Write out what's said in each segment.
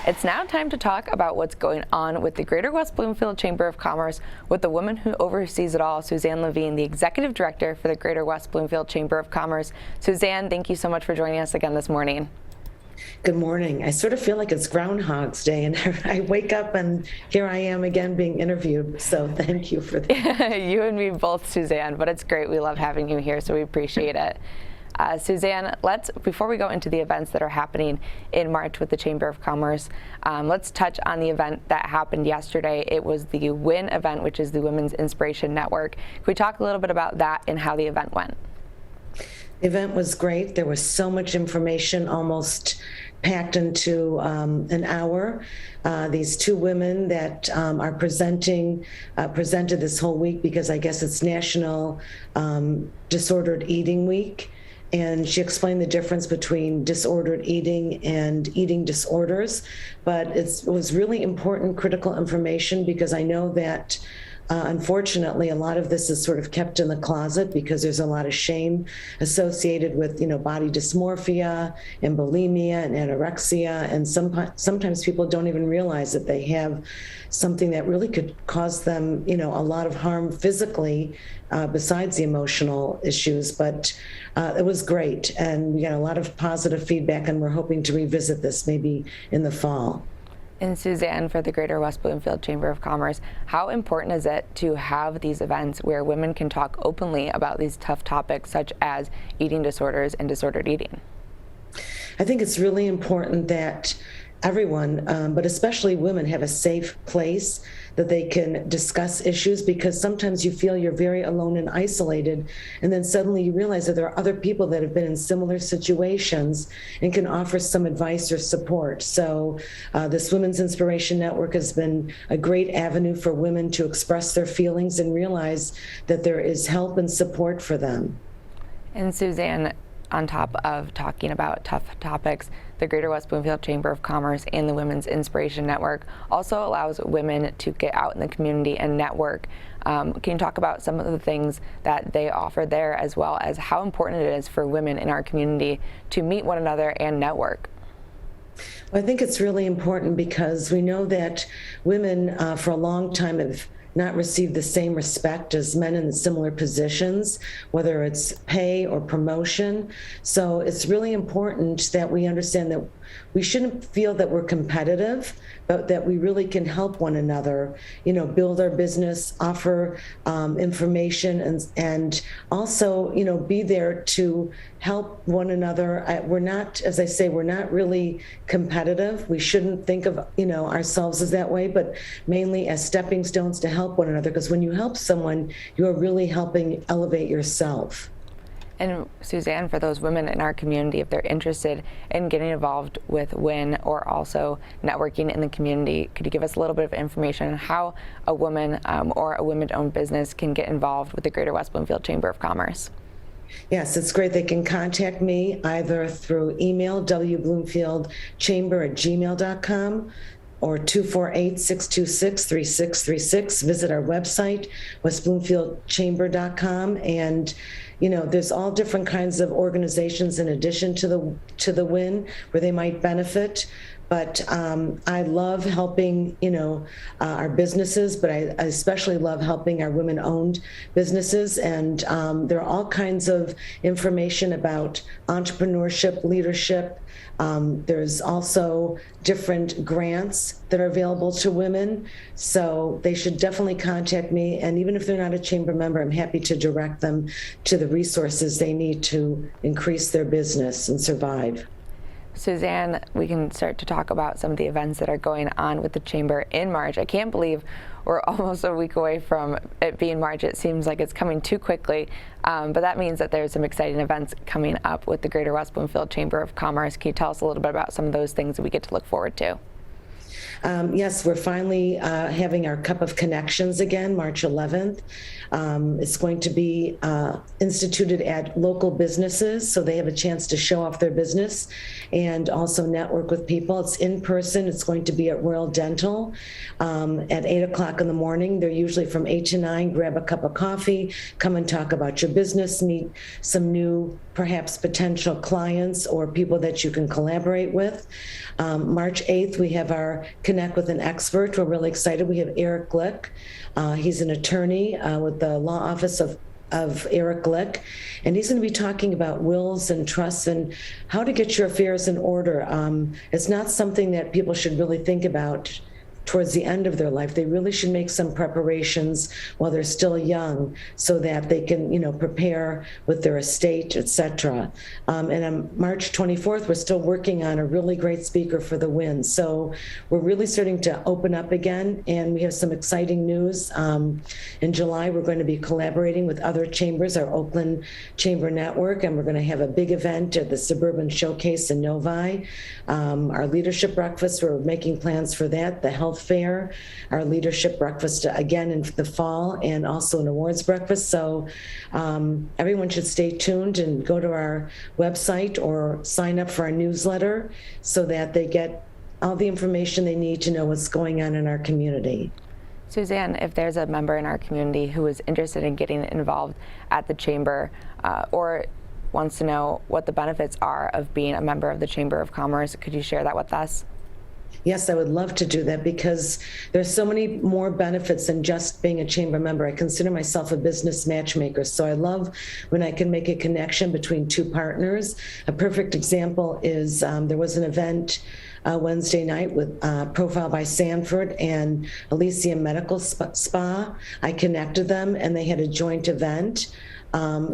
It's now time to talk about what's going on with the Greater West Bloomfield Chamber of Commerce with the woman who oversees it all, Suzanne Levine, the Executive Director for the Greater West Bloomfield Chamber of Commerce. Suzanne, thank you so much for joining us again this morning. Good morning. I sort of feel like it's Groundhog's Day, and I wake up and here I am again being interviewed. So thank you for that. You and me both, Suzanne, but it's great. We love having you here, so we appreciate it. Suzanne, before we go into the events that are happening in March with the Chamber of Commerce, let's touch on the event that happened yesterday. It was the WIN event, which is the Women's Inspiration Network. Can we talk a little bit about that and how the event went? The event was great. There was so much information, almost packed into an hour. These two women that are presented this whole week, because I guess it's National Disordered Eating Week. And she explained the difference between disordered eating and eating disorders. But it was really important, critical information, because I know that unfortunately, a lot of this is sort of kept in the closet because there's a lot of shame associated with, body dysmorphia and bulimia and anorexia. And sometimes people don't even realize that they have something that really could cause them, a lot of harm physically, besides the emotional issues. But it was great. And we got a lot of positive feedback, and we're hoping to revisit this maybe in the fall. And Suzanne, for the Greater West Bloomfield Chamber of Commerce, how important is it to have these events where women can talk openly about these tough topics such as eating disorders and disordered eating? I think it's really important that everyone, but especially women, have a safe place that they can discuss issues, because sometimes you feel you're very alone and isolated, and then suddenly you realize that there are other people that have been in similar situations and can offer some advice or support. So this Women's Inspiration Network has been a great avenue for women to express their feelings and realize that there is help and support for them. And Suzanne, on top of talking about tough topics, the Greater West Bloomfield Chamber of Commerce and the Women's Inspiration Network also allows women to get out in the community and network. Can you talk about some of the things that they offer there, as well as how important it is for women in our community to meet one another and network? Well, I think it's really important because we know that women for a long time have not received the same respect as men in similar positions, whether it's pay or promotion. So it's really important that we understand that we shouldn't feel that we're competitive, but that we really can help one another, build our business, offer information, and also, be there to help one another. We're not, as I say, we're not really competitive. We shouldn't think of, ourselves as that way, but mainly as stepping stones to help one another, because when you help someone, you're really helping elevate yourself. And Suzanne, for those women in our community, if they're interested in getting involved with WIN or also networking in the community, could you give us a little bit of information on how a woman or a women-owned business can get involved with the Greater West Bloomfield Chamber of Commerce? Yes, it's great. They can contact me either through email, wbloomfieldchamber@gmail.com, or 248-626-3636. Visit our website, westbloomfieldchamber.com, and there's all different kinds of organizations in addition to the WIN where they might benefit. But I love helping, our businesses, but I especially love helping our women-owned businesses. And there are all kinds of information about entrepreneurship, leadership. There's also different grants that are available to women. So they should definitely contact me. And even if they're not a chamber member, I'm happy to direct them to the resources they need to increase their business and survive. Suzanne, we can start to talk about some of the events that are going on with the Chamber in March. I can't believe we're almost a week away from it being March. It seems like it's coming too quickly, but that means that there's some exciting events coming up with the Greater West Bloomfield Chamber of Commerce. Can you tell us a little bit about some of those things that we get to look forward to? Yes, we're finally having our Cup of Connections again, March 11th. It's going to be instituted at local businesses, so they have a chance to show off their business and also network with people. It's in person. It's going to be at Royal Dental at 8 o'clock in the morning. They're usually from 8 to 9. Grab a cup of coffee, come and talk about your business, meet some new perhaps potential clients or people that you can collaborate with. March 8th, we have our Connect with an Expert. We're really excited. We have Eric Glick. He's an attorney with the law office of Eric Glick, and he's going to be talking about wills and trusts and how to get your affairs in order. It's not something that people should really think about towards the end of their life. They really should make some preparations while they're still young so that they can, prepare with their estate, etc. And on March 24th, we're still working on a really great speaker for the win. So we're really starting to open up again, and we have some exciting news. In July, we're going to be collaborating with other chambers, our Oakland Chamber Network, and we're going to have a big event at the Suburban Showcase in Novi. Our leadership breakfast, we're making plans for that. The health fair, our leadership breakfast again in the fall, and also an awards breakfast. So everyone should stay tuned and go to our website or sign up for our newsletter so that they get all the information they need to know what's going on in our community. Suzanne, if there's a member in our community who is interested in getting involved at the Chamber or wants to know what the benefits are of being a member of the Chamber of Commerce, could you share that with us? Yes, I would love to do that because there's so many more benefits than just being a chamber member. I consider myself a business matchmaker, so I love when I can make a connection between two partners. A perfect example is there was an event Wednesday night with Profile by Sanford and Elysium Medical Spa. I connected them and they had a joint event.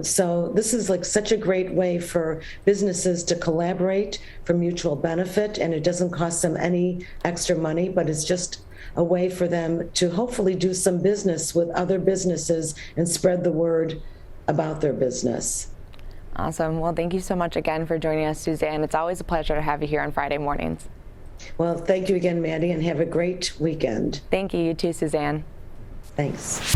So this is like such a great way for businesses to collaborate for mutual benefit, and it doesn't cost them any extra money, but it's just a way for them to hopefully do some business with other businesses and spread the word about their business. Awesome. Well, thank you so much again for joining us, Suzanne. It's always a pleasure to have you here on Friday mornings. Well, thank you again, Maddie, and have a great weekend. Thank you. You too, Suzanne. Thanks.